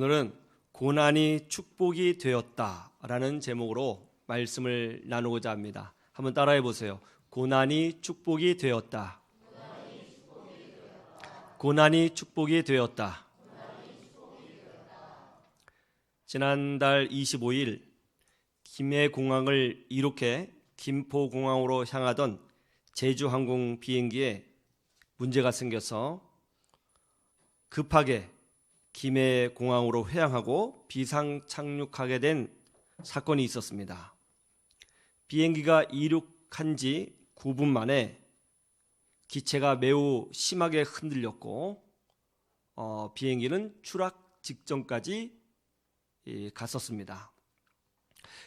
오늘은 고난이 축복이 되었다라는 제목으로 말씀을 나누고자 합니다. 한번 따라해 보세요. 고난이 축복이 되었다. 고난이 축복이 되었다. 지난달 25일 김해공항을 이륙해 김포공항으로 향하던 제주항공 비행기에 문제가 생겨서 급하게 김해공항으로 회항하고 비상 착륙하게 된 사건이 있었습니다. 비행기가 이륙한 지 9분 만에 기체가 매우 심하게 흔들렸고 비행기는 추락 직전까지 갔었습니다.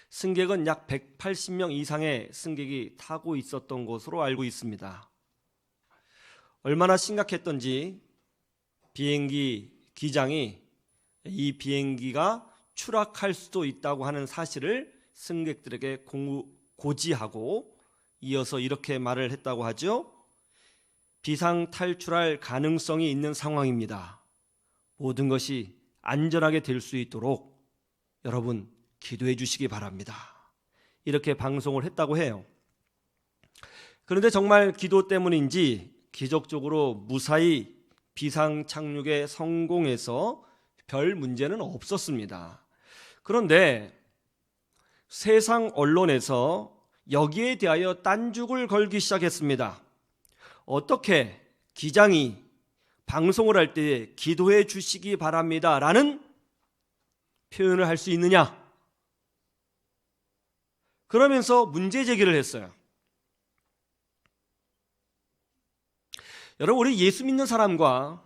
승객은 약 180명 이상의 승객이 타고 있었던 것으로 알고 있습니다. 얼마나 심각했던지 비행기 기장이 이 비행기가 추락할 수도 있다고 하는 사실을 승객들에게 고지하고 이어서 이렇게 말을 했다고 하죠. 비상 탈출할 가능성이 있는 상황입니다. 모든 것이 안전하게 될 수 있도록 여러분 기도해 주시기 바랍니다. 이렇게 방송을 했다고 해요. 그런데 정말 기도 때문인지 기적적으로 무사히 비상 착륙에 성공해서 별 문제는 없었습니다. 그런데 세상 언론에서 여기에 대하여 딴죽을 걸기 시작했습니다. 어떻게 기장이 방송을 할 때 기도해 주시기 바랍니다 라는 표현을 할 수 있느냐? 그러면서 문제 제기를 했어요. 여러분, 우리 예수 믿는 사람과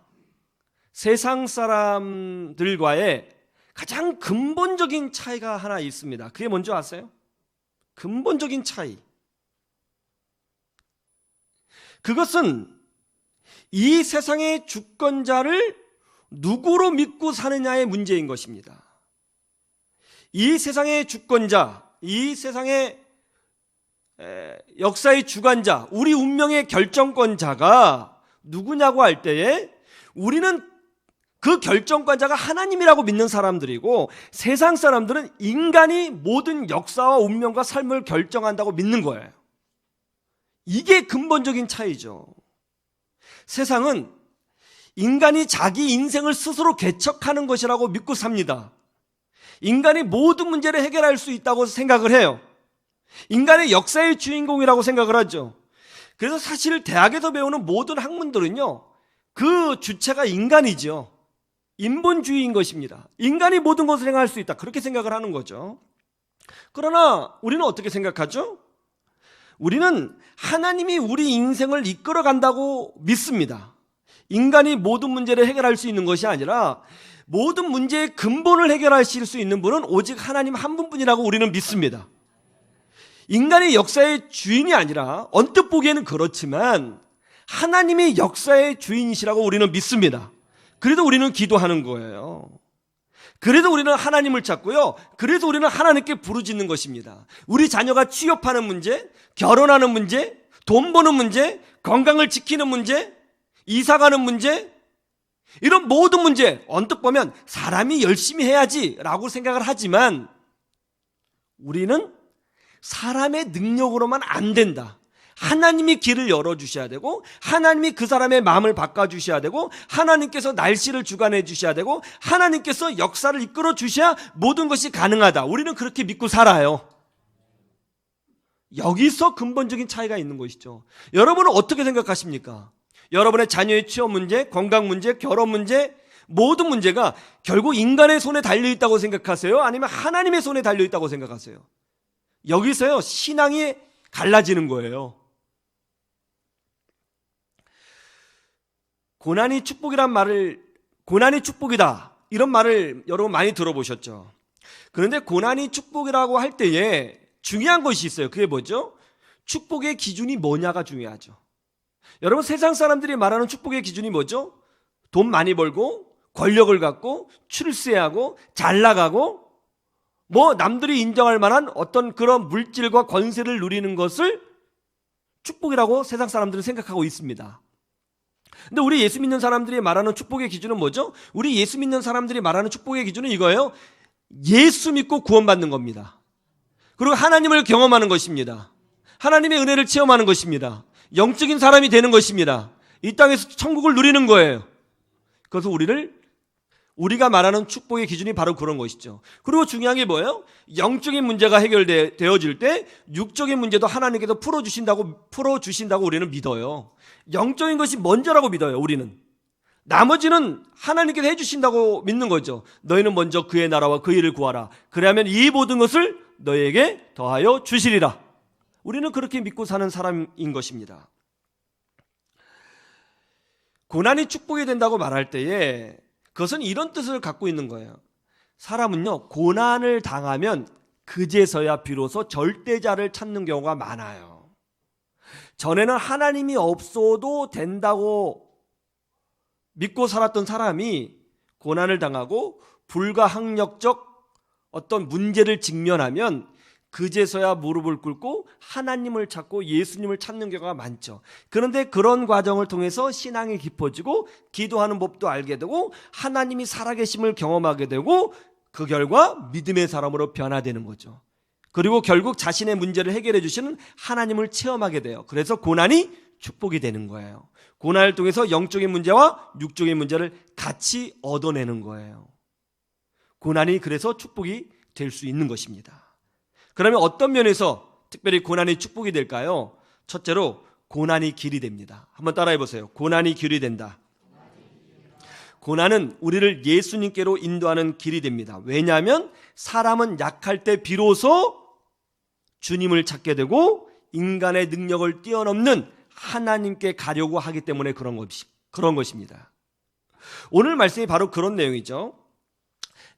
세상 사람들과의 가장 근본적인 차이가 하나 있습니다. 그게 뭔지 아세요? 근본적인 차이. 그것은 이 세상의 주권자를 누구로 믿고 사느냐의 문제인 것입니다. 이 세상의 주권자, 이 세상의 역사의 주관자, 우리 운명의 결정권자가 누구냐고 할 때에 우리는 그 결정권자가 하나님이라고 믿는 사람들이고 세상 사람들은 인간이 모든 역사와 운명과 삶을 결정한다고 믿는 거예요. 이게 근본적인 차이죠. 세상은 인간이 자기 인생을 스스로 개척하는 것이라고 믿고 삽니다. 인간이 모든 문제를 해결할 수 있다고 생각을 해요. 인간의 역사의 주인공이라고 생각을 하죠. 그래서 사실 대학에서 배우는 모든 학문들은요, 그 주체가 인간이죠. 인본주의인 것입니다. 인간이 모든 것을 행할 수 있다, 그렇게 생각을 하는 거죠. 그러나 우리는 어떻게 생각하죠? 우리는 하나님이 우리 인생을 이끌어 간다고 믿습니다. 인간이 모든 문제를 해결할 수 있는 것이 아니라 모든 문제의 근본을 해결하실 수 있는 분은 오직 하나님 한 분뿐이라고 우리는 믿습니다. 인간이 역사의 주인이 아니라 언뜻 보기에는 그렇지만 하나님이 역사의 주인이시라고 우리는 믿습니다. 그래도 우리는 기도하는 거예요. 그래도 우리는 하나님을 찾고요. 그래도 우리는 하나님께 부르짖는 것입니다. 우리 자녀가 취업하는 문제, 결혼하는 문제, 돈 버는 문제, 건강을 지키는 문제, 이사가는 문제, 이런 모든 문제 언뜻 보면 사람이 열심히 해야지 라고 생각을 하지만 우리는 사람의 능력으로만 안 된다. 하나님이 길을 열어주셔야 되고 하나님이 그 사람의 마음을 바꿔주셔야 되고 하나님께서 날씨를 주관해 주셔야 되고 하나님께서 역사를 이끌어 주셔야 모든 것이 가능하다. 우리는 그렇게 믿고 살아요. 여기서 근본적인 차이가 있는 것이죠. 여러분은 어떻게 생각하십니까? 여러분의 자녀의 취업 문제, 건강 문제, 결혼 문제, 모든 문제가 결국 인간의 손에 달려있다고 생각하세요? 아니면 하나님의 손에 달려있다고 생각하세요? 여기서요, 신앙이 갈라지는 거예요. 고난이 축복이란 말을, 고난이 축복이다, 이런 말을 여러분 많이 들어보셨죠? 그런데 고난이 축복이라고 할 때에 중요한 것이 있어요. 그게 뭐죠? 축복의 기준이 뭐냐가 중요하죠. 여러분, 세상 사람들이 말하는 축복의 기준이 뭐죠? 돈 많이 벌고 권력을 갖고 출세하고 잘 나가고 남들이 인정할 만한 어떤 그런 물질과 권세를 누리는 것을 축복이라고 세상 사람들은 생각하고 있습니다. 근데 우리 예수 믿는 사람들이 말하는 축복의 기준은 뭐죠? 우리 예수 믿는 사람들이 말하는 축복의 기준은 이거예요. 예수 믿고 구원받는 겁니다. 그리고 하나님을 경험하는 것입니다. 하나님의 은혜를 체험하는 것입니다. 영적인 사람이 되는 것입니다. 이 땅에서 천국을 누리는 거예요. 그래서 우리가 말하는 축복의 기준이 바로 그런 것이죠. 그리고 중요한 게 뭐예요? 영적인 문제가 해결되어질 때 육적인 문제도 하나님께서 풀어주신다고 우리는 믿어요. 영적인 것이 먼저라고 믿어요. 우리는. 나머지는 하나님께서 해주신다고 믿는 거죠. 너희는 먼저 그의 나라와 그 일을 구하라. 그래야면 이 모든 것을 너희에게 더하여 주시리라. 우리는 그렇게 믿고 사는 사람인 것입니다. 고난이 축복이 된다고 말할 때에 그것은 이런 뜻을 갖고 있는 거예요. 사람은요, 고난을 당하면 그제서야 비로소 절대자를 찾는 경우가 많아요. 전에는 하나님이 없어도 된다고 믿고 살았던 사람이 고난을 당하고 불가항력적 어떤 문제를 직면하면 그제서야 무릎을 꿇고 하나님을 찾고 예수님을 찾는 경우가 많죠. 그런데 그런 과정을 통해서 신앙이 깊어지고 기도하는 법도 알게 되고 하나님이 살아계심을 경험하게 되고 그 결과 믿음의 사람으로 변화되는 거죠. 그리고 결국 자신의 문제를 해결해 주시는 하나님을 체험하게 돼요. 그래서 고난이 축복이 되는 거예요. 고난을 통해서 영적인 문제와 육적인 문제를 같이 얻어내는 거예요. 고난이 그래서 축복이 될 수 있는 것입니다. 그러면 어떤 면에서 특별히 고난이 축복이 될까요? 첫째로 고난이 길이 됩니다. 한번 따라해 보세요. 고난이 길이 된다. 고난은 우리를 예수님께로 인도하는 길이 됩니다. 왜냐하면 사람은 약할 때 비로소 주님을 찾게 되고 인간의 능력을 뛰어넘는 하나님께 가려고 하기 때문에 그런 것입니다. 오늘 말씀이 바로 그런 내용이죠.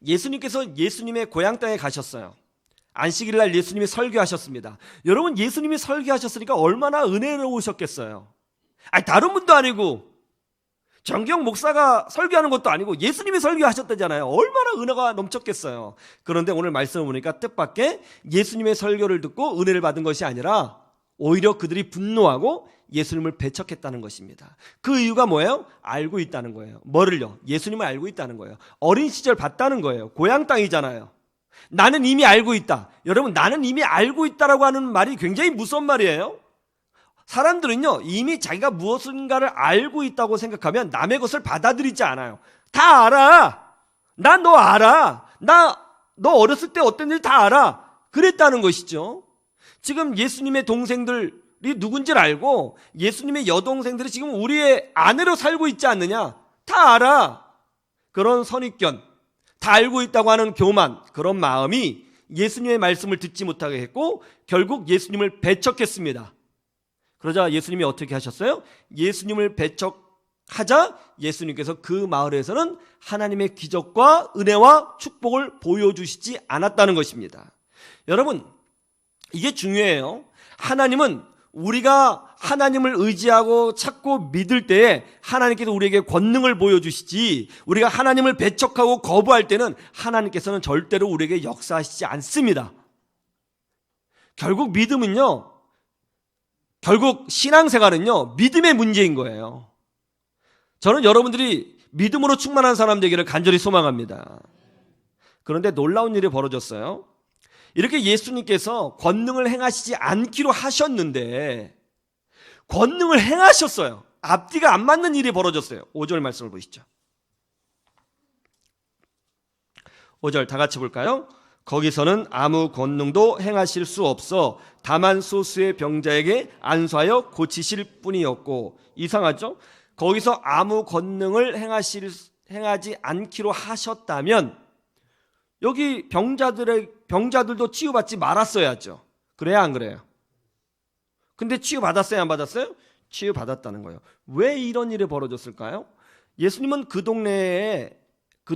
예수님께서 예수님의 고향 땅에 가셨어요. 안식일날 예수님이 설교하셨습니다. 여러분, 예수님이 설교하셨으니까 얼마나 은혜로우셨겠어요. 다른 분도 아니고 정경 목사가 설교하는 것도 아니고 예수님이 설교하셨다잖아요. 얼마나 은혜가 넘쳤겠어요. 그런데 오늘 말씀을 보니까 뜻밖의 예수님의 설교를 듣고 은혜를 받은 것이 아니라 오히려 그들이 분노하고 예수님을 배척했다는 것입니다. 그 이유가 뭐예요? 알고 있다는 거예요. 뭐를요? 예수님을 알고 있다는 거예요. 어린 시절 봤다는 거예요. 고향 땅이잖아요. 나는 이미 알고 있다. 여러분, 나는 이미 알고 있다라고 하는 말이 굉장히 무서운 말이에요. 사람들은요, 이미 자기가 무엇인가를 알고 있다고 생각하면 남의 것을 받아들이지 않아요. 다 알아. 난 너 알아. 너 어렸을 때 어떤 일 다 알아. 그랬다는 것이죠. 지금 예수님의 동생들이 누군지를 알고 예수님의 여동생들이 지금 우리의 아내로 살고 있지 않느냐. 다 알아. 그런 선입견, 다 알고 있다고 하는 교만, 그런 마음이 예수님의 말씀을 듣지 못하게 했고 결국 예수님을 배척했습니다. 그러자 예수님이 어떻게 하셨어요? 예수님을 배척하자 예수님께서 그 마을에서는 하나님의 기적과 은혜와 축복을 보여주시지 않았다는 것입니다. 여러분, 이게 중요해요. 하나님은 우리가 하나님을 의지하고 찾고 믿을 때에 하나님께서 우리에게 권능을 보여주시지, 우리가 하나님을 배척하고 거부할 때는 하나님께서는 절대로 우리에게 역사하시지 않습니다. 결국 믿음은요, 결국 신앙생활은요, 믿음의 문제인 거예요. 저는 여러분들이 믿음으로 충만한 사람 되기를 간절히 소망합니다. 그런데 놀라운 일이 벌어졌어요. 이렇게 예수님께서 권능을 행하시지 않기로 하셨는데 권능을 행하셨어요. 앞뒤가 안 맞는 일이 벌어졌어요. 5절 말씀을 보시죠. 5절 다 같이 볼까요? 거기서는 아무 권능도 행하실 수 없어 다만 소수의 병자에게 안수하여 고치실 뿐이었고. 이상하죠? 거기서 아무 권능을 행하지 않기로 하셨다면 여기 병자들도 치유받지 말았어야죠. 그래야 안 그래요? 근데 치유받았어요, 안 받았어요? 치유받았다는 거예요. 왜 이런 일이 벌어졌을까요? 예수님은 그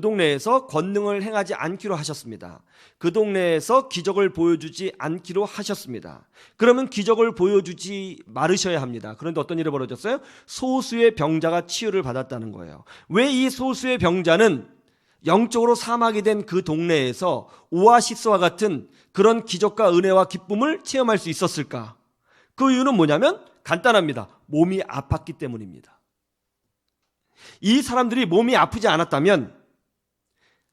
동네에서 권능을 행하지 않기로 하셨습니다. 그 동네에서 기적을 보여주지 않기로 하셨습니다. 그러면 기적을 보여주지 말으셔야 합니다. 그런데 어떤 일이 벌어졌어요? 소수의 병자가 치유를 받았다는 거예요. 왜 이 소수의 병자는 영적으로 사막이 된 그 동네에서 오아시스와 같은 그런 기적과 은혜와 기쁨을 체험할 수 있었을까? 그 이유는 뭐냐면 간단합니다. 몸이 아팠기 때문입니다. 이 사람들이 몸이 아프지 않았다면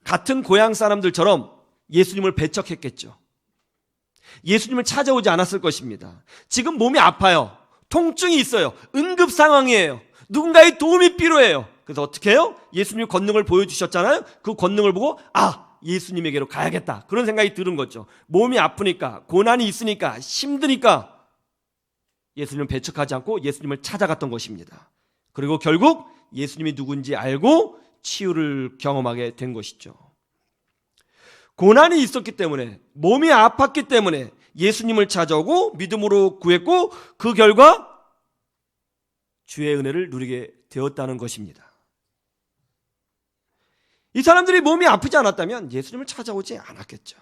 같은 고향 사람들처럼 예수님을 배척했겠죠. 예수님을 찾아오지 않았을 것입니다. 지금 몸이 아파요. 통증이 있어요. 응급 상황이에요. 누군가의 도움이 필요해요. 그래서 어떻게 해요? 예수님이 권능을 보여주셨잖아요. 그 권능을 보고 예수님에게로 가야겠다, 그런 생각이 드는 거죠. 몸이 아프니까, 고난이 있으니까, 힘드니까 예수님을 배척하지 않고 예수님을 찾아갔던 것입니다. 그리고 결국 예수님이 누군지 알고 치유를 경험하게 된 것이죠. 고난이 있었기 때문에, 몸이 아팠기 때문에 예수님을 찾아오고 믿음으로 구했고, 그 결과 주의 은혜를 누리게 되었다는 것입니다. 이 사람들이 몸이 아프지 않았다면 예수님을 찾아오지 않았겠죠.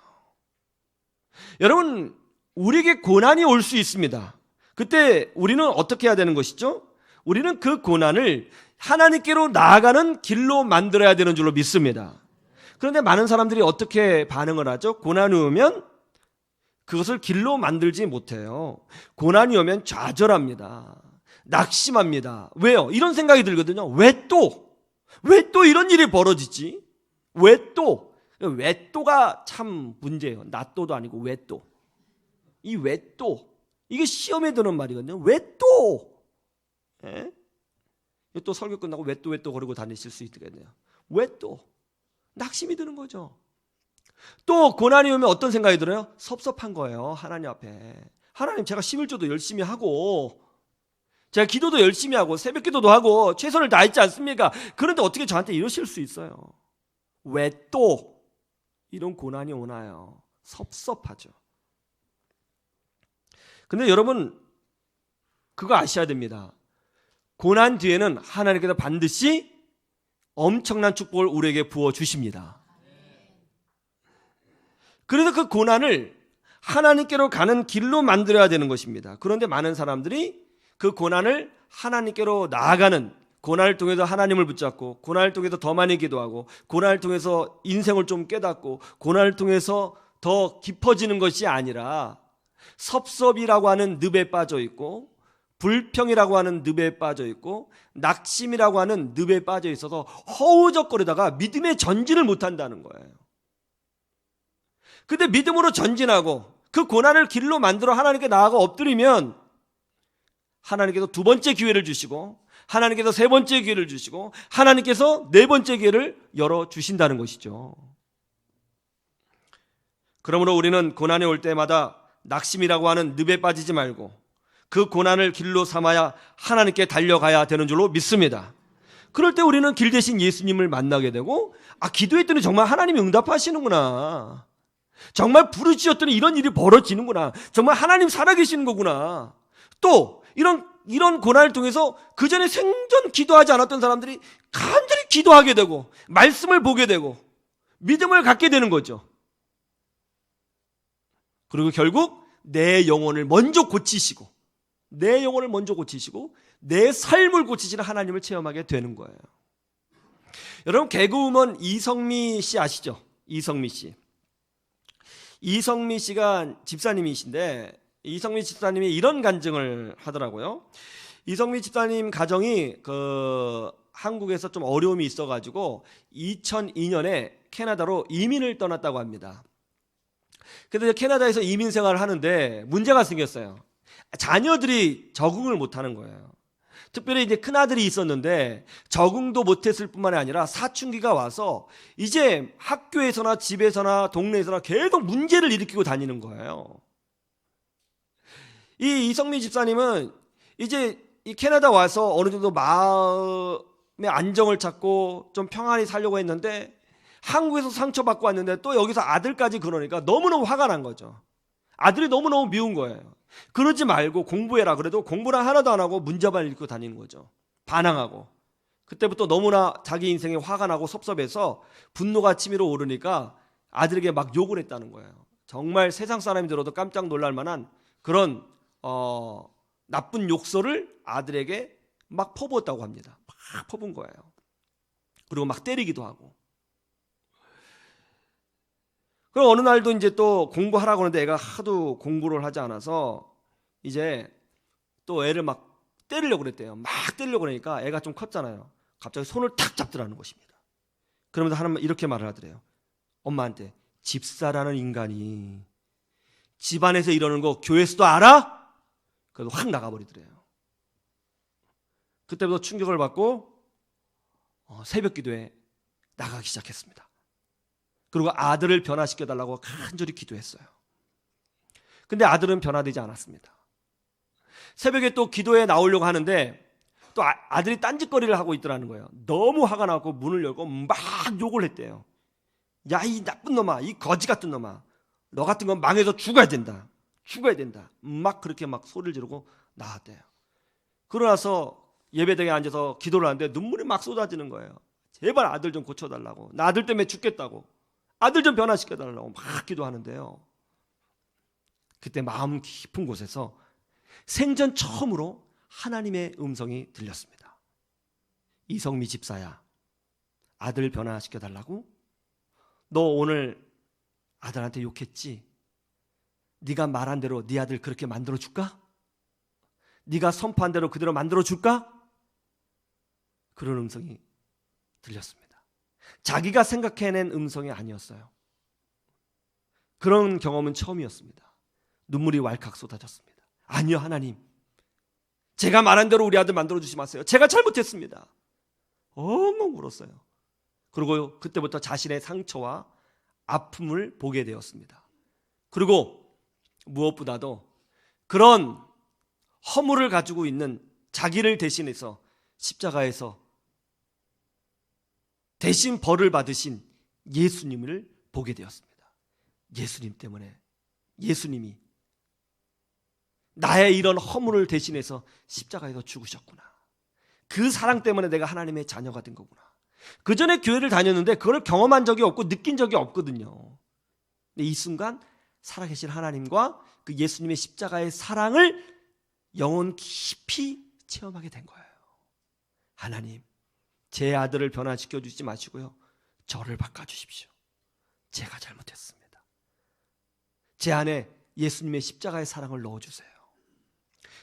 여러분, 우리에게 고난이 올 수 있습니다. 그때 우리는 어떻게 해야 되는 것이죠? 우리는 그 고난을 하나님께로 나아가는 길로 만들어야 되는 줄로 믿습니다. 그런데 많은 사람들이 어떻게 반응을 하죠? 고난이 오면 그것을 길로 만들지 못해요. 고난이 오면 좌절합니다. 낙심합니다. 왜요? 이런 생각이 들거든요. 왜 또 이런 일이 벌어지지? 왜 또? 왜 또가 참 문제예요. 나 또도 아니고 왜 또? 이 왜 또? 이게 시험에 드는 말이거든요. 왜 또? 예? 또 설교 끝나고 왜 또 거리고 다니실 수 있겠네요. 왜 또? 낙심이 드는 거죠. 또 고난이 오면 어떤 생각이 들어요? 섭섭한 거예요. 하나님 앞에. 하나님, 제가 11조도 열심히 하고, 제가 기도도 열심히 하고, 새벽 기도도 하고, 최선을 다했지 않습니까? 그런데 어떻게 저한테 이러실 수 있어요? 왜 또 이런 고난이 오나요? 섭섭하죠. 근데 여러분, 그거 아셔야 됩니다. 고난 뒤에는 하나님께서 반드시 엄청난 축복을 우리에게 부어주십니다. 그래서 그 고난을 하나님께로 가는 길로 만들어야 되는 것입니다. 그런데 많은 사람들이 그 고난을 하나님께로 나아가는, 고난을 통해서 하나님을 붙잡고, 고난을 통해서 더 많이 기도하고, 고난을 통해서 인생을 좀 깨닫고, 고난을 통해서 더 깊어지는 것이 아니라 섭섭이라고 하는 늪에 빠져 있고, 불평이라고 하는 늪에 빠져 있고, 낙심이라고 하는 늪에 빠져 있어서 허우적거리다가 믿음의 전진을 못한다는 거예요. 근데 믿음으로 전진하고 그 고난을 길로 만들어 하나님께 나아가 엎드리면 하나님께서 두 번째 기회를 주시고, 하나님께서 세 번째 기회를 주시고, 하나님께서 네 번째 기회를 열어주신다는 것이죠. 그러므로 우리는 고난이 올 때마다 낙심이라고 하는 늪에 빠지지 말고 그 고난을 길로 삼아야 하나님께 달려가야 되는 줄로 믿습니다. 그럴 때 우리는 길 대신 예수님을 만나게 되고, 기도했더니 정말 하나님이 응답하시는구나, 정말 부르짖었더니 이런 일이 벌어지는구나, 정말 하나님 살아계시는 거구나. 또 이런 고난을 통해서 그 전에 생전 기도하지 않았던 사람들이 간절히 기도하게 되고, 말씀을 보게 되고, 믿음을 갖게 되는 거죠. 그리고 결국 내 영혼을 먼저 고치시고, 내 삶을 고치시는 하나님을 체험하게 되는 거예요. 여러분, 개그우먼 이성미 씨 아시죠? 이성미 씨가 집사님이신데, 이성미 집사님이 이런 간증을 하더라고요. 이성미 집사님 가정이 한국에서 좀 어려움이 있어가지고 2002년에 캐나다로 이민을 떠났다고 합니다. 그래서 캐나다에서 이민 생활을 하는데 문제가 생겼어요. 자녀들이 적응을 못하는 거예요. 특별히 이제 큰아들이 있었는데 적응도 못했을 뿐만 아니라 사춘기가 와서 이제 학교에서나 집에서나 동네에서나 계속 문제를 일으키고 다니는 거예요. 이 이성미 집사님은 이제 이 캐나다 와서 어느 정도 마음의 안정을 찾고 좀 평안히 살려고 했는데, 한국에서 상처받고 왔는데 또 여기서 아들까지 그러니까 너무너무 화가 난 거죠. 아들이 너무너무 미운 거예요. 그러지 말고 공부해라 그래도 공부를 하나도 안 하고 문자만 읽고 다니는 거죠. 반항하고. 그때부터 너무나 자기 인생에 화가 나고 섭섭해서 분노가 치밀어 오르니까 아들에게 막 욕을 했다는 거예요. 정말 세상 사람이 들어도 깜짝 놀랄 만한 그런 나쁜 욕설을 아들에게 막 퍼부었다고 합니다. 막 퍼본 거예요. 그리고 막 때리기도 하고. 그럼 어느 날도 이제 또 공부하라고 하는데 애가 하도 공부를 하지 않아서 이제 또 애를 막 때리려고 그랬대요. 막 때리려고 그러니까 애가 좀 컸잖아요. 갑자기 손을 탁 잡더라는 것입니다. 그러면서 하나님 이렇게 말을 하더래요. 엄마한테 집사라는 인간이 집안에서 이러는 거 교회에서도 알아? 그래서 확 나가버리더래요. 그때부터 충격을 받고 새벽 기도에 나가기 시작했습니다. 그리고 아들을 변화시켜달라고 간절히 기도했어요. 근데 아들은 변화되지 않았습니다. 새벽에 또 기도에 나오려고 하는데 또 아들이 딴짓거리를 하고 있더라는 거예요. 너무 화가 나고 문을 열고 막 욕을 했대요. 야, 이 나쁜 놈아, 이 거지 같은 놈아, 너 같은 건 망해서 죽어야 된다. 죽어야 된다. 막 그렇게 막 소리를 지르고 나왔대요. 그러고 나서 예배당에 앉아서 기도를 하는데 눈물이 막 쏟아지는 거예요. 제발 아들 좀 고쳐달라고. 나 아들 때문에 죽겠다고. 아들 좀 변화시켜달라고 막 기도하는데요. 그때 마음 깊은 곳에서 생전 처음으로 하나님의 음성이 들렸습니다. 이성미 집사야, 아들 변화시켜달라고? 너 오늘 아들한테 욕했지? 네가 말한 대로 네 아들 그렇게 만들어줄까? 네가 선포한 대로 그대로 만들어줄까? 그런 음성이 들렸습니다. 자기가 생각해낸 음성이 아니었어요. 그런 경험은 처음이었습니다. 눈물이 왈칵 쏟아졌습니다. 아니요, 하나님, 제가 말한 대로 우리 아들 만들어주지 마세요. 제가 잘못했습니다. 엉엉 울었어요. 그리고 그때부터 자신의 상처와 아픔을 보게 되었습니다. 그리고 무엇보다도 그런 허물을 가지고 있는 자기를 대신해서 십자가에서 대신 벌을 받으신 예수님을 보게 되었습니다. 예수님 때문에, 예수님이 나의 이런 허물을 대신해서 십자가에서 죽으셨구나. 그 사랑 때문에 내가 하나님의 자녀가 된 거구나. 그 전에 교회를 다녔는데 그걸 경험한 적이 없고 느낀 적이 없거든요. 근데 이 순간 살아계신 하나님과 그 예수님의 십자가의 사랑을 영혼 깊이 체험하게 된 거예요. 하나님, 제 아들을 변화시켜 주지 마시고요, 저를 바꿔주십시오. 제가 잘못했습니다. 제 안에 예수님의 십자가의 사랑을 넣어주세요.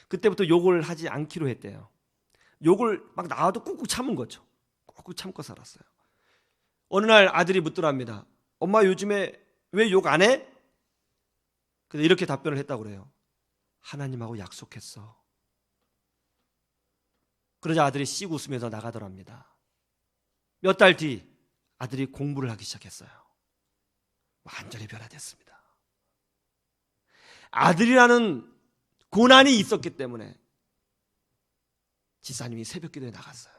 그때부터 욕을 하지 않기로 했대요. 욕을 막 나와도 꾹꾹 참은 거죠. 꾹꾹 참고 살았어요. 어느 날 아들이 묻더랍니다. 엄마, 요즘에 왜 욕 안 해? 근데 이렇게 답변을 했다고 그래요. 하나님하고 약속했어. 그러자 아들이 씩 웃으면서 나가더랍니다. 몇 달 뒤 아들이 공부를 하기 시작했어요. 완전히 변화됐습니다. 아들이라는 고난이 있었기 때문에 지사님이 새벽기도에 나갔어요.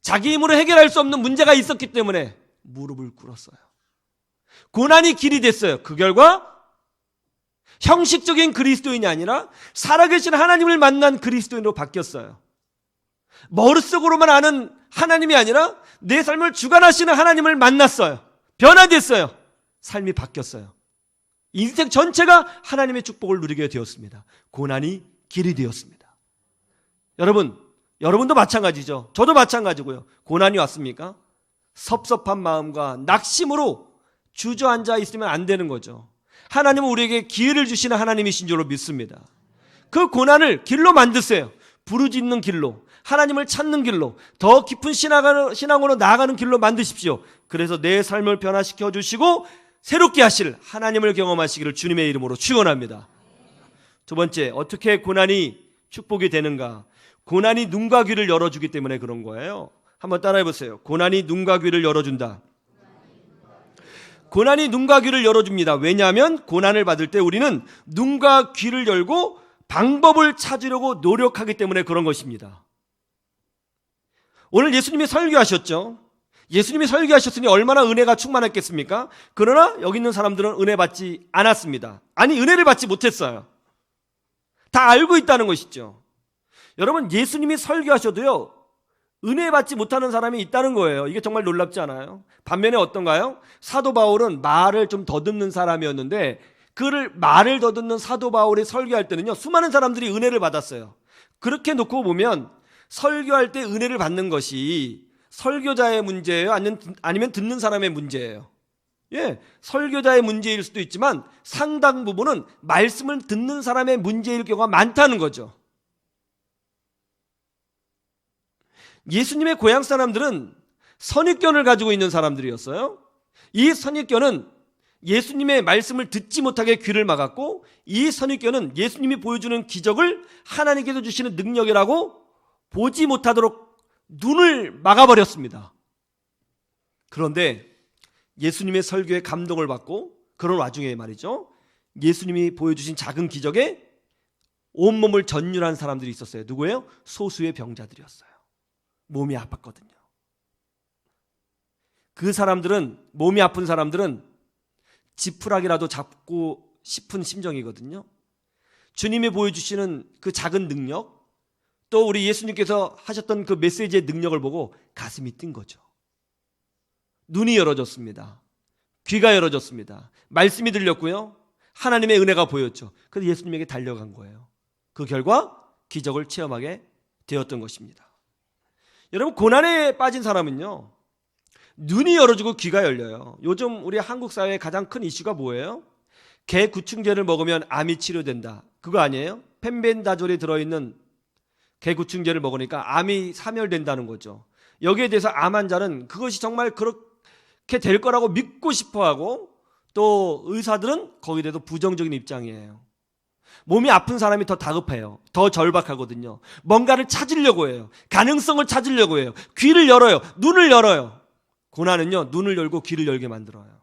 자기 힘으로 해결할 수 없는 문제가 있었기 때문에 무릎을 꿇었어요. 고난이 길이 됐어요. 그 결과 형식적인 그리스도인이 아니라 살아계신 하나님을 만난 그리스도인으로 바뀌었어요. 머릿속으로만 아는 하나님이 아니라 내 삶을 주관하시는 하나님을 만났어요. 변화됐어요. 삶이 바뀌었어요. 인생 전체가 하나님의 축복을 누리게 되었습니다. 고난이 길이 되었습니다. 여러분도 마찬가지죠. 저도 마찬가지고요. 고난이 왔습니까? 섭섭한 마음과 낙심으로 주저앉아 있으면 안 되는 거죠. 하나님은 우리에게 기회를 주시는 하나님이신 줄로 믿습니다. 그 고난을 길로 만드세요. 부르짖는 길로, 하나님을 찾는 길로, 더 깊은 신앙으로 나아가는 길로 만드십시오. 그래서 내 삶을 변화시켜 주시고 새롭게 하실 하나님을 경험하시기를 주님의 이름으로 축원합니다. 두 번째, 어떻게 고난이 축복이 되는가? 고난이 눈과 귀를 열어주기 때문에 그런 거예요. 한번 따라해 보세요. 고난이 눈과 귀를 열어준다. 고난이 눈과 귀를 열어줍니다. 왜냐하면 고난을 받을 때 우리는 눈과 귀를 열고 방법을 찾으려고 노력하기 때문에 그런 것입니다. 오늘 예수님이 설교하셨죠. 예수님이 설교하셨으니 얼마나 은혜가 충만했겠습니까? 그러나 여기 있는 사람들은 은혜 받지 않았습니다. 아니, 은혜를 받지 못했어요. 다 알고 있다는 것이죠. 여러분, 예수님이 설교하셔도요, 은혜 받지 못하는 사람이 있다는 거예요. 이게 정말 놀랍지 않아요? 반면에 어떤가요? 사도 바울은 말을 좀 더듬는 사람이었는데 그를 말을 더듬는 사도 바울이 설교할 때는요, 수많은 사람들이 은혜를 받았어요. 그렇게 놓고 보면 설교할 때 은혜를 받는 것이 설교자의 문제예요? 아니면 듣는 사람의 문제예요? 예, 설교자의 문제일 수도 있지만 상당 부분은 말씀을 듣는 사람의 문제일 경우가 많다는 거죠. 예수님의 고향 사람들은 선입견을 가지고 있는 사람들이었어요. 이 선입견은 예수님의 말씀을 듣지 못하게 귀를 막았고, 이 선입견은 예수님이 보여주는 기적을 하나님께서 주시는 능력이라고 보지 못하도록 눈을 막아버렸습니다. 그런데 예수님의 설교에 감동을 받고, 그런 와중에 말이죠, 예수님이 보여주신 작은 기적에 온몸을 전율한 사람들이 있었어요. 누구예요? 소수의 병자들이었어요. 몸이 아팠거든요. 그 사람들은, 몸이 아픈 사람들은 지푸라기라도 잡고 싶은 심정이거든요. 주님이 보여주시는 그 작은 능력, 또 우리 예수님께서 하셨던 그 메시지의 능력을 보고 가슴이 뛴 거죠. 눈이 열어졌습니다. 귀가 열어졌습니다. 말씀이 들렸고요, 하나님의 은혜가 보였죠. 그래서 예수님에게 달려간 거예요. 그 결과 기적을 체험하게 되었던 것입니다. 여러분, 고난에 빠진 사람은요, 눈이 열어지고 귀가 열려요. 요즘 우리 한국 사회의 가장 큰 이슈가 뭐예요? 개 구충제를 먹으면 암이 치료된다. 그거 아니에요? 펜벤다졸이 들어있는 개 구충제를 먹으니까 암이 사멸된다는 거죠. 여기에 대해서 암 환자는 그것이 정말 그렇게 될 거라고 믿고 싶어하고, 또 의사들은 거기에 대해서 부정적인 입장이에요. 몸이 아픈 사람이 더 다급해요. 더 절박하거든요. 뭔가를 찾으려고 해요. 가능성을 찾으려고 해요. 귀를 열어요. 눈을 열어요. 고난은요, 눈을 열고 귀를 열게 만들어요.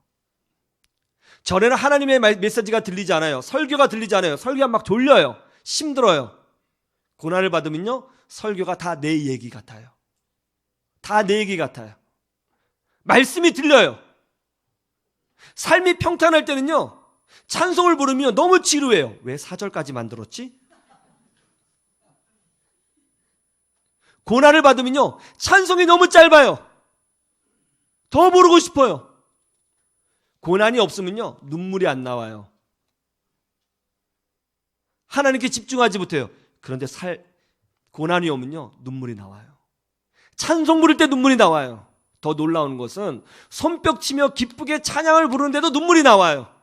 전에는 하나님의 메시지가 들리지 않아요. 설교가 들리지 않아요. 설교가 막 졸려요. 힘들어요. 고난을 받으면요, 설교가 다 내 얘기 같아요. 다 내 얘기 같아요. 말씀이 들려요. 삶이 평탄할 때는요, 찬송을 부르면 너무 지루해요. 왜 4절까지 만들었지? 고난을 받으면요, 찬송이 너무 짧아요. 더 부르고 싶어요. 고난이 없으면요, 눈물이 안 나와요. 하나님께 집중하지 못해요. 그런데 고난이 오면요, 눈물이 나와요. 찬송 부를 때 눈물이 나와요. 더 놀라운 것은 손뼉 치며 기쁘게 찬양을 부르는데도 눈물이 나와요.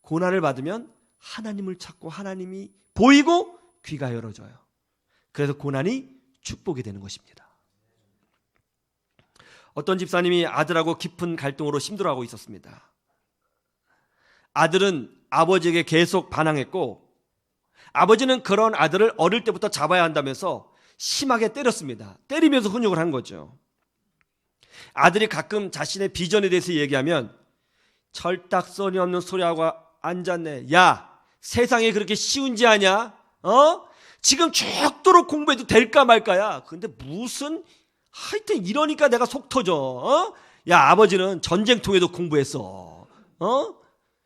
고난을 받으면 하나님을 찾고 하나님이 보이고 귀가 열어져요. 그래서 고난이 축복이 되는 것입니다. 어떤 집사님이 아들하고 깊은 갈등으로 힘들어하고 있었습니다. 아들은 아버지에게 계속 반항했고, 아버지는 그런 아들을 어릴 때부터 잡아야 한다면서 심하게 때렸습니다. 때리면서 훈육을 한 거죠. 아들이 가끔 자신의 비전에 대해서 얘기하면 철딱서니 없는 소리하고 앉았네. 야, 세상에 그렇게 쉬운지 아냐? 지금 죽도록 공부해도 될까 말까야. 근데 무슨, 하여튼 이러니까 내가 속 터져. 야, 아버지는 전쟁통에도 공부했어.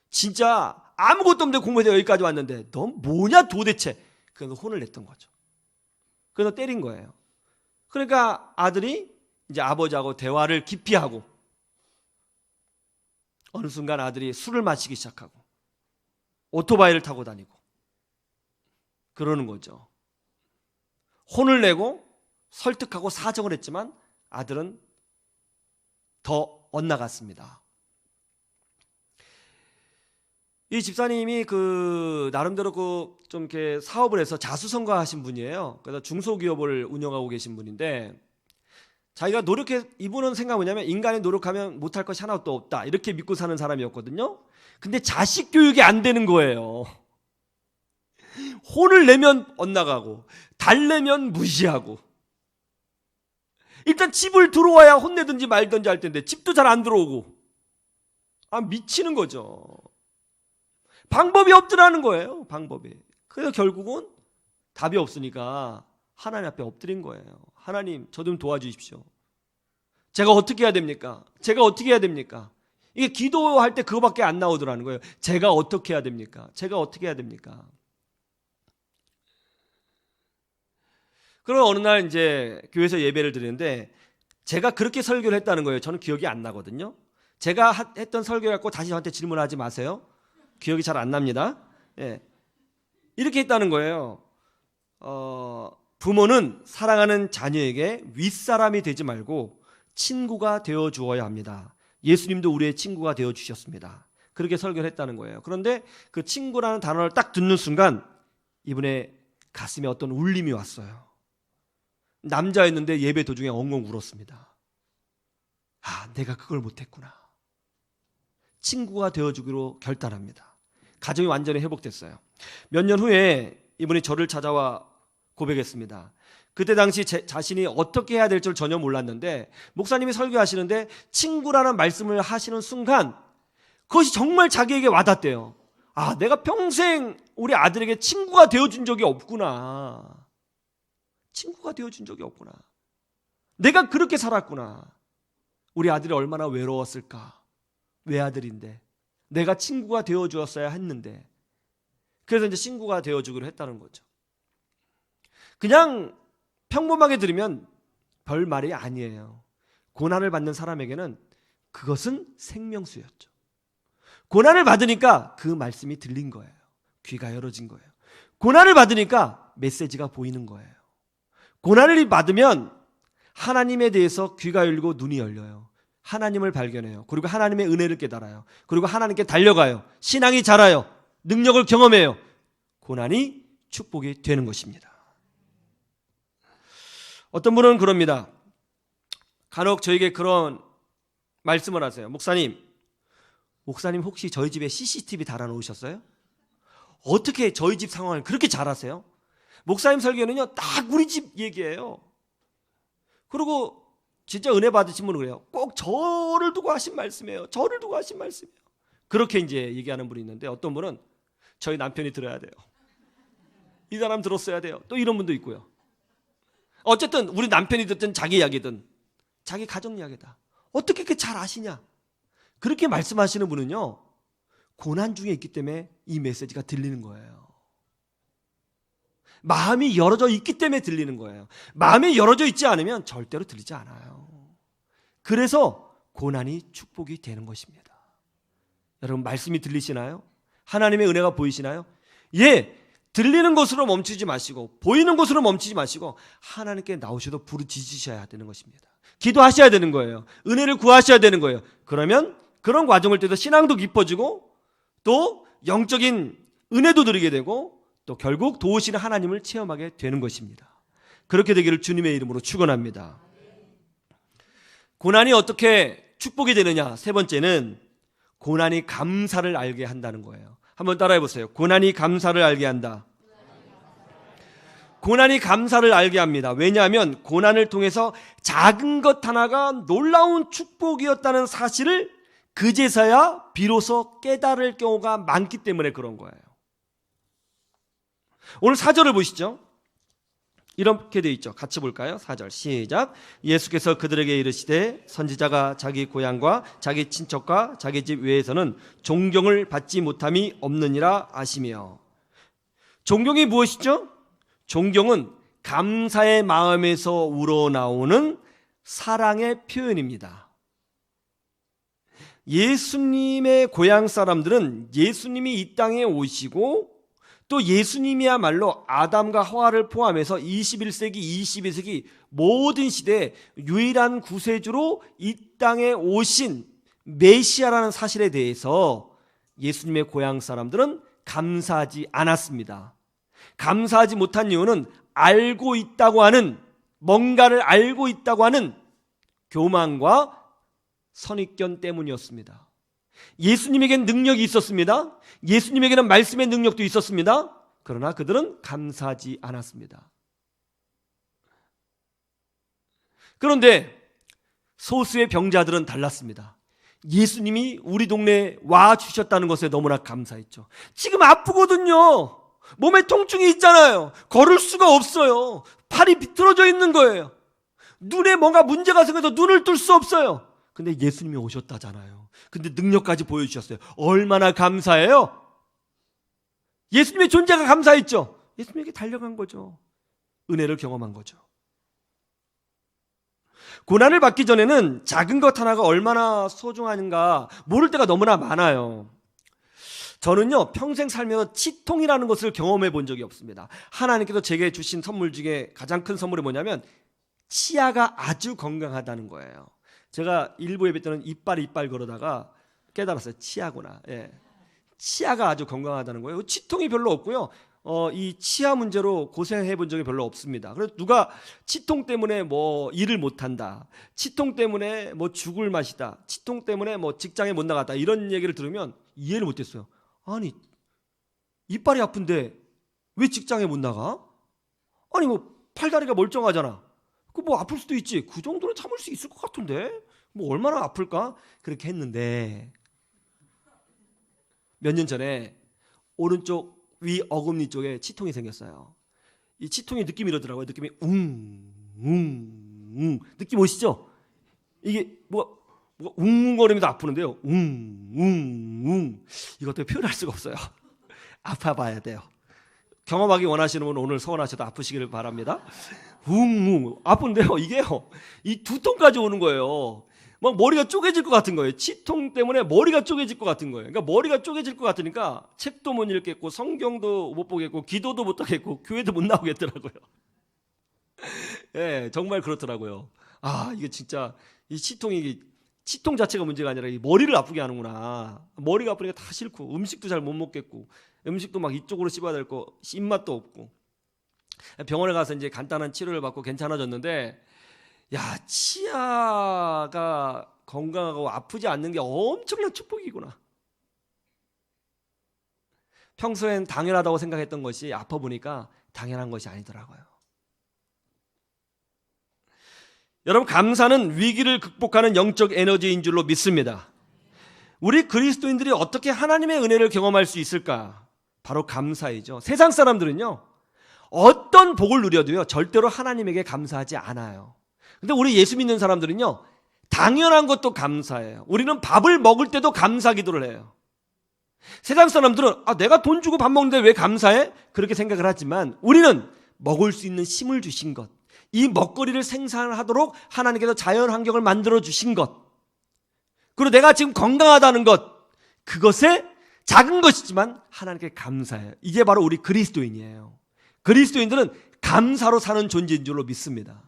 진짜 아무것도 없는데 공부해서 여기까지 왔는데 너 뭐냐 도대체. 그래서 혼을 냈던 거죠. 그래서 때린 거예요. 그러니까 아들이 이제 아버지하고 대화를 깊이 하고, 어느 순간 아들이 술을 마시기 시작하고 오토바이를 타고 다니고 그러는 거죠. 혼을 내고 설득하고 사정을 했지만 아들은 더 엇나갔습니다. 이 집사님이 나름대로 좀 이렇게 사업을 해서 자수성가하신 분이에요. 그래서 중소기업을 운영하고 계신 분인데, 자기가 이분은 생각이 뭐냐면 인간이 노력하면 못할 것이 하나도 없다, 이렇게 믿고 사는 사람이었거든요. 근데 자식 교육이 안 되는 거예요. 혼을 내면 엇나가고 달래면 무시하고, 일단 집을 들어와야 혼내든지 말든지 할 텐데 집도 잘 안 들어오고, 미치는 거죠. 방법이 없더라는 거예요. 방법이. 그래서 결국은 답이 없으니까 하나님 앞에 엎드린 거예요. 하나님, 저 좀 도와주십시오. 제가 어떻게 해야 됩니까? 제가 어떻게 해야 됩니까? 이게 기도할 때 그거밖에 안 나오더라는 거예요. 제가 어떻게 해야 됩니까? 제가 어떻게 해야 됩니까? 그럼 어느 날 이제 교회에서 예배를 드리는데 제가 그렇게 설교를 했다는 거예요. 저는 기억이 안 나거든요. 제가 했던 설교 갖고 다시 저한테 질문하지 마세요. 기억이 잘 안 납니다. 예. 이렇게 했다는 거예요. 부모는 사랑하는 자녀에게 윗사람이 되지 말고 친구가 되어 주어야 합니다. 예수님도 우리의 친구가 되어 주셨습니다. 그렇게 설교를 했다는 거예요. 그런데 그 친구라는 단어를 딱 듣는 순간 이분의 가슴에 어떤 울림이 왔어요. 남자였는데 예배 도중에 엉엉 울었습니다. 아, 내가 그걸 못했구나. 친구가 되어주기로 결단합니다. 가정이 완전히 회복됐어요. 몇 년 후에 이분이 저를 찾아와 고백했습니다. 그때 당시 자신이 어떻게 해야 될 줄 전혀 몰랐는데 목사님이 설교하시는데 친구라는 말씀을 하시는 순간 그것이 정말 자기에게 와닿대요. 아, 내가 평생 우리 아들에게 친구가 되어준 적이 없구나. 친구가 되어준 적이 없구나. 내가 그렇게 살았구나. 우리 아들이 얼마나 외로웠을까. 외아들인데 내가 친구가 되어주었어야 했는데. 그래서 이제 친구가 되어주기로 했다는 거죠. 그냥 평범하게 들으면 별 말이 아니에요. 고난을 받는 사람에게는 그것은 생명수였죠. 고난을 받으니까 그 말씀이 들린 거예요. 귀가 열어진 거예요. 고난을 받으니까 메시지가 보이는 거예요. 고난을 받으면 하나님에 대해서 귀가 열리고 눈이 열려요. 하나님을 발견해요. 그리고 하나님의 은혜를 깨달아요. 그리고 하나님께 달려가요. 신앙이 자라요. 능력을 경험해요. 고난이 축복이 되는 것입니다. 어떤 분은 그럽니다. 간혹 저에게 그런 말씀을 하세요. 목사님 혹시 저희 집에 CCTV 달아놓으셨어요? 어떻게 저희 집 상황을 그렇게 잘 아세요? 목사님 설교는요 딱 우리 집 얘기예요. 그리고 진짜 은혜 받으신 분은 그래요. 꼭 저를 두고 하신 말씀이에요. 저를 두고 하신 말씀이에요. 그렇게 이제 얘기하는 분이 있는데 어떤 분은 저희 남편이 들어야 돼요. 이 사람 들었어야 돼요. 또 이런 분도 있고요. 어쨌든 우리 남편이 듣든 자기 이야기든 자기 가정 이야기다. 어떻게 그렇게 잘 아시냐? 그렇게 말씀하시는 분은요 고난 중에 있기 때문에 이 메시지가 들리는 거예요. 마음이 열어져 있기 때문에 들리는 거예요. 마음이 열어져 있지 않으면 절대로 들리지 않아요. 그래서 고난이 축복이 되는 것입니다. 여러분 말씀이 들리시나요? 하나님의 은혜가 보이시나요? 예, 들리는 것으로 멈추지 마시고 보이는 것으로 멈추지 마시고 하나님께 나오셔도 부르짖으셔야 되는 것입니다. 기도하셔야 되는 거예요. 은혜를 구하셔야 되는 거예요. 그러면 그런 과정을 통해서 신앙도 깊어지고 또 영적인 은혜도 드리게 되고 또 결국 도우시는 하나님을 체험하게 되는 것입니다. 그렇게 되기를 주님의 이름으로 축원합니다. 고난이 어떻게 축복이 되느냐? 세 번째는 고난이 감사를 알게 한다는 거예요. 한번 따라해 보세요. 고난이 감사를 알게 한다. 고난이 감사를 알게 합니다. 왜냐하면 고난을 통해서 작은 것 하나가 놀라운 축복이었다는 사실을 그제서야 비로소 깨달을 경우가 많기 때문에 그런 거예요. 오늘 4절을 보시죠. 이렇게 되어 있죠. 같이 볼까요? 4절 시작. 예수께서 그들에게 이르시되 선지자가 자기 고향과 자기 친척과 자기 집 외에서는 존경을 받지 못함이 없느니라 하시며. 존경이 무엇이죠? 존경은 감사의 마음에서 우러나오는 사랑의 표현입니다. 예수님의 고향 사람들은 예수님이 이 땅에 오시고 또 예수님이야말로 아담과 하와를 포함해서 21세기, 22세기 모든 시대에 유일한 구세주로 이 땅에 오신 메시아라는 사실에 대해서 예수님의 고향 사람들은 감사하지 않았습니다. 감사하지 못한 이유는 알고 있다고 하는, 뭔가를 알고 있다고 하는 교만과 선입견 때문이었습니다. 예수님에게는 능력이 있었습니다. 예수님에게는 말씀의 능력도 있었습니다. 그러나 그들은 감사하지 않았습니다. 그런데 소수의 병자들은 달랐습니다. 예수님이 우리 동네에 와 주셨다는 것에 너무나 감사했죠. 지금 아프거든요. 몸에 통증이 있잖아요. 걸을 수가 없어요. 팔이 비틀어져 있는 거예요. 눈에 뭔가 문제가 생겨서 눈을 뜰 수 없어요. 근데 예수님이 오셨다잖아요. 근데 능력까지 보여주셨어요. 얼마나 감사해요? 예수님의 존재가 감사했죠. 예수님에게 달려간 거죠. 은혜를 경험한 거죠. 고난을 받기 전에는 작은 것 하나가 얼마나 소중한가 모를 때가 너무나 많아요. 저는요 평생 살면서 치통이라는 것을 경험해 본 적이 없습니다. 하나님께서 제게 주신 선물 중에 가장 큰 선물이 뭐냐면 치아가 아주 건강하다는 거예요. 제가 일부 예배 때는 이빨 그러다가 깨달았어요. 치아구나. 예. 치아가 아주 건강하다는 거예요. 치통이 별로 없고요. 이 치아 문제로 고생해 본 적이 별로 없습니다. 그래서 누가 치통 때문에 뭐 일을 못 한다, 치통 때문에 뭐 죽을 맛이다, 치통 때문에 뭐 직장에 못 나갔다, 이런 얘기를 들으면 이해를 못 했어요. 아니, 이빨이 아픈데 왜 직장에 못 나가? 아니, 뭐 팔다리가 멀쩡하잖아. 그 뭐 아플 수도 있지. 그 정도는 참을 수 있을 것 같은데 뭐 얼마나 아플까? 그렇게 했는데 몇 년 전에 오른쪽 위 어금니 쪽에 치통이 생겼어요. 이 치통의 느낌이 이러더라고요. 느낌이 느낌 오시죠? 이게 뭐가 웅웅거리면서 아프는데요. 이것도 표현할 수가 없어요. 아파봐야 돼요. 경험하기 원하시는 분은 오늘 서원하셔도 아프시기를 바랍니다. 아픈데요. 이게요, 이 두통까지 오는 거예요. 막 머리가 쪼개질 것 같은 거예요. 치통 때문에 머리가 쪼개질 것 같은 거예요. 그러니까 머리가 쪼개질 것 같으니까 책도 못 읽겠고 성경도 못 보겠고 기도도 못 하겠고 교회도 못 나오겠더라고요. 예, 정말 그렇더라고요. 아, 이게 진짜 이 치통 자체가 문제가 아니라 이 머리를 아프게 하는구나. 머리가 아프니까 다 싫고 음식도 잘 못 먹겠고 음식도 막 이쪽으로 씹어야 될 거, 입맛도 없고. 병원에 가서 이제 간단한 치료를 받고 괜찮아졌는데, 야, 치아가 건강하고 아프지 않는 게 엄청난 축복이구나. 평소엔 당연하다고 생각했던 것이 아파 보니까 당연한 것이 아니더라고요. 여러분, 감사는 위기를 극복하는 영적 에너지인 줄로 믿습니다. 우리 그리스도인들이 어떻게 하나님의 은혜를 경험할 수 있을까? 바로 감사이죠. 세상 사람들은요, 어떤 복을 누려도요, 절대로 하나님에게 감사하지 않아요. 근데 우리 예수 믿는 사람들은요, 당연한 것도 감사해요. 우리는 밥을 먹을 때도 감사 기도를 해요. 세상 사람들은 내가 돈 주고 밥 먹는데 왜 감사해? 그렇게 생각을 하지만 우리는 먹을 수 있는 힘을 주신 것, 이 먹거리를 생산하도록 하나님께서 자연 환경을 만들어 주신 것, 그리고 내가 지금 건강하다는 것, 그것에 작은 것이지만 하나님께 감사해요. 이게 바로 우리 그리스도인이에요. 그리스도인들은 감사로 사는 존재인 줄로 믿습니다.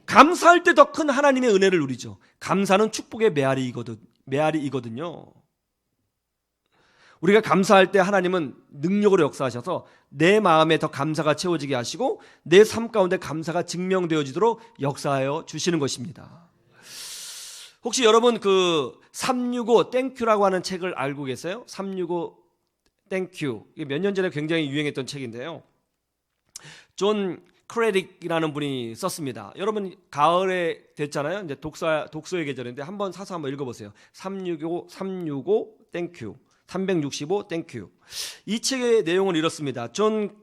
감사할 때 더 큰 하나님의 은혜를 누리죠. 감사는 축복의 메아리이거든요. 우리가 감사할 때 하나님은 능력으로 역사하셔서 내 마음에 더 감사가 채워지게 하시고 내 삶 가운데 감사가 증명되어지도록 역사하여 주시는 것입니다. 혹시 여러분 그 365 땡큐라고 하는 책을 알고 계세요? 365 땡큐. 이게 몇 년 전에 굉장히 유행했던 책인데요. 존 크레딕이라는 분이 썼습니다. 여러분, 가을에 됐잖아요. 이제 독서의 계절인데 한번 사서 한번 읽어보세요. 365 땡큐, 365 땡큐. 이 책의 내용은 이렇습니다. 존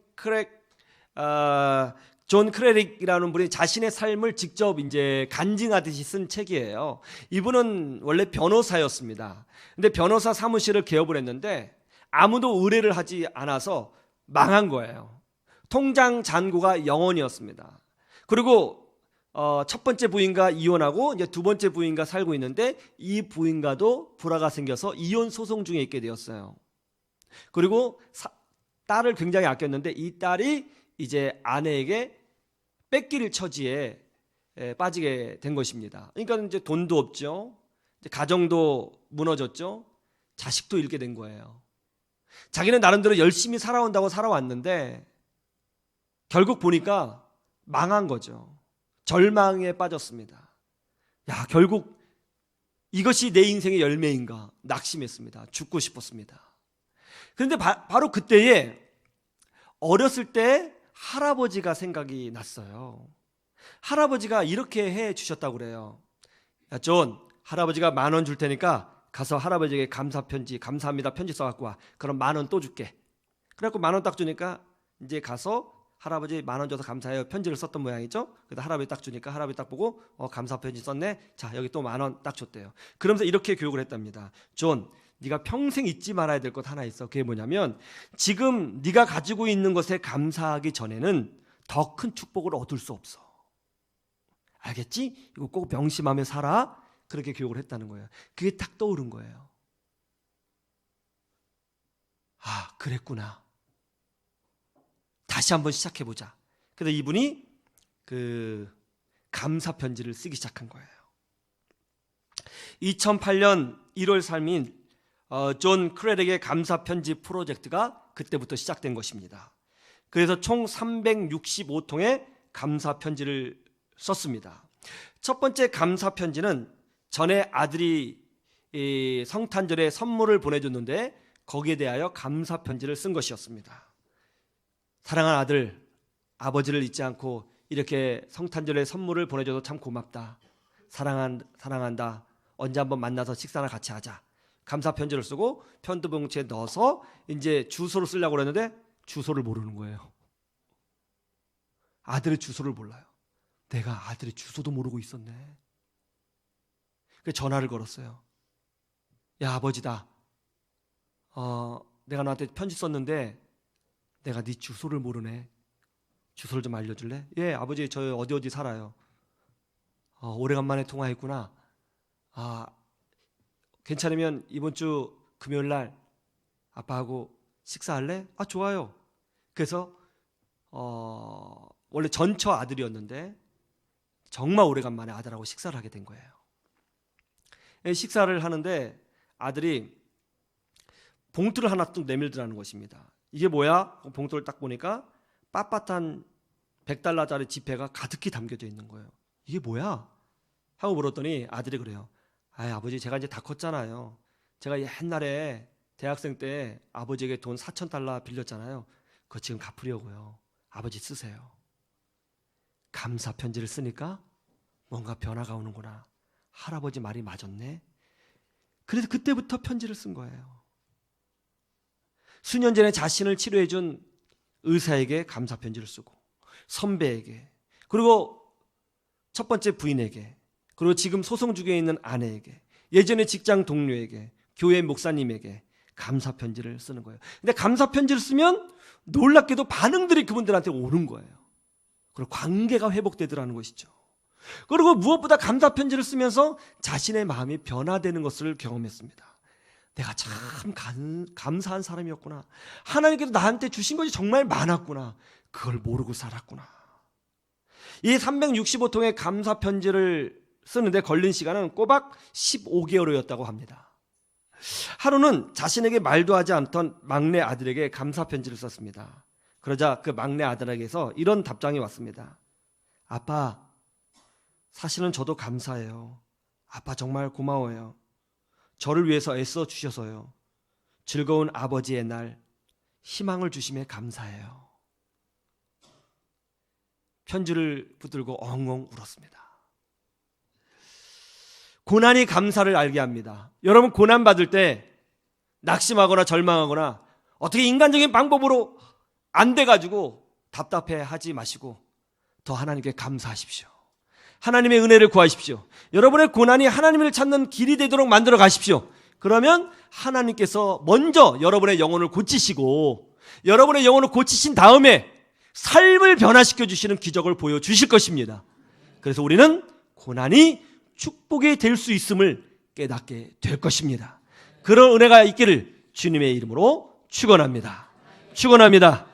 크레딕이라는 분이 자신의 삶을 직접 이제 간증하듯이 쓴 책이에요. 이분은 원래 변호사였습니다. 근데 변호사 사무실을 개업을 했는데 아무도 의뢰를 하지 않아서 망한 거예요. 통장 잔고가 0원이었습니다. 그리고 첫 번째 부인과 이혼하고 이제 두 번째 부인과 살고 있는데 이 부인과도 불화가 생겨서 이혼 소송 중에 있게 되었어요. 그리고 딸을 굉장히 아꼈는데 이 딸이 이제 아내에게 뺏길 처지에 빠지게 된 것입니다. 그러니까 이제 돈도 없죠. 이제 가정도 무너졌죠. 자식도 잃게 된 거예요. 자기는 나름대로 열심히 살아온다고 살아왔는데 결국 보니까 망한 거죠. 절망에 빠졌습니다. 야, 결국 이것이 내 인생의 열매인가 낙심했습니다. 죽고 싶었습니다. 그런데 바로 그때에 어렸을 때 할아버지가 생각이 났어요. 할아버지가 이렇게 해 주셨다고 그래요. 야, 존, 할아버지가 10,000원 줄 테니까 가서 할아버지에게 감사합니다 편지 써갖고 와. 그럼 10,000원 또 줄게. 그래갖고 10,000원 딱 주니까 이제 가서 할아버지 10,000원 줘서 감사해요 편지를 썼던 모양이죠. 그래서 할아버지 딱 주니까 할아버지 딱 보고 감사 편지 썼네. 자, 여기 또 10,000원 딱 줬대요. 그러면서 이렇게 교육을 했답니다. 존, 네가 평생 잊지 말아야 될 것 하나 있어. 그게 뭐냐면 지금 네가 가지고 있는 것에 감사하기 전에는 더 큰 축복을 얻을 수 없어. 알겠지? 이거 꼭 명심하며 살아. 그렇게 교육을 했다는 거예요. 그게 딱 떠오른 거예요. 아, 그랬구나. 다시 한번 시작해보자. 그래서 이분이 그 감사 편지를 쓰기 시작한 거예요. 2008년 1월 3일 존 크레딕의 감사 편지 프로젝트가 그때부터 시작된 것입니다. 그래서 총 365통의 감사 편지를 썼습니다. 첫 번째 감사 편지는 전에 아들이 성탄절에 선물을 보내줬는데 거기에 대하여 감사 편지를 쓴 것이었습니다. 사랑하는 아들, 아버지를 잊지 않고 이렇게 성탄절에 선물을 보내줘서 참 고맙다. 사랑한다. 언제 한번 만나서 식사나 같이 하자. 감사 편지를 쓰고 편지봉투에 넣어서 이제 주소를 쓰려고 그랬는데 주소를 모르는 거예요. 아들의 주소를 몰라요. 내가 아들의 주소도 모르고 있었네. 그래서 전화를 걸었어요. 야, 아버지다. 내가 너한테 편지 썼는데 내가 네 주소를 모르네. 주소를 좀 알려줄래? 예, 아버지 저 어디 살아요. 오래간만에 통화했구나. 괜찮으면 이번 주 금요일 날 아빠하고 식사할래? 좋아요. 그래서 원래 전처 아들이었는데 정말 오래간만에 아들하고 식사를 하게 된 거예요. 식사를 하는데 아들이 봉투를 하나 뚝 내밀더라는 것입니다. 이게 뭐야? 봉투를 딱 보니까 빳빳한 $100짜리 지폐가 가득히 담겨져 있는 거예요. 이게 뭐야? 하고 물었더니 아들이 그래요. 아버지 제가 이제 다 컸잖아요. 제가 옛날에 대학생 때 아버지에게 돈 $4,000 빌렸잖아요. 그거 지금 갚으려고요. 아버지 쓰세요. 감사 편지를 쓰니까 뭔가 변화가 오는구나. 할아버지 말이 맞았네. 그래서 그때부터 편지를 쓴 거예요. 수년 전에 자신을 치료해준 의사에게 감사 편지를 쓰고, 선배에게, 그리고 첫 번째 부인에게, 그리고 지금 소송 중에 있는 아내에게, 예전에 직장 동료에게, 교회 목사님에게 감사 편지를 쓰는 거예요. 근데 감사 편지를 쓰면 놀랍게도 반응들이 그분들한테 오는 거예요. 그리고 관계가 회복되더라는 것이죠. 그리고 무엇보다 감사 편지를 쓰면서 자신의 마음이 변화되는 것을 경험했습니다. 내가 참 감사한 사람이었구나. 하나님께서 나한테 주신 것이 정말 많았구나. 그걸 모르고 살았구나. 이 365통의 감사 편지를 쓰는데 걸린 시간은 꼬박 15개월이었다고 합니다. 하루는 자신에게 말도 하지 않던 막내 아들에게 감사 편지를 썼습니다. 그러자 그 막내 아들에게서 이런 답장이 왔습니다. 아빠, 사실은 저도 감사해요. 아빠 정말 고마워요. 저를 위해서 애써 주셔서요. 즐거운 아버지의 날 희망을 주심에 감사해요. 편지를 붙들고 엉엉 울었습니다. 고난이 감사를 알게 합니다. 여러분, 고난 받을 때 낙심하거나 절망하거나 어떻게 인간적인 방법으로 안 돼가지고 답답해 하지 마시고 더 하나님께 감사하십시오. 하나님의 은혜를 구하십시오. 여러분의 고난이 하나님을 찾는 길이 되도록 만들어 가십시오. 그러면 하나님께서 먼저 여러분의 영혼을 고치시고, 여러분의 영혼을 고치신 다음에 삶을 변화시켜 주시는 기적을 보여주실 것입니다. 그래서 우리는 고난이 축복이 될 수 있음을 깨닫게 될 것입니다. 그런 은혜가 있기를 주님의 이름으로 축원합니다. 축원합니다.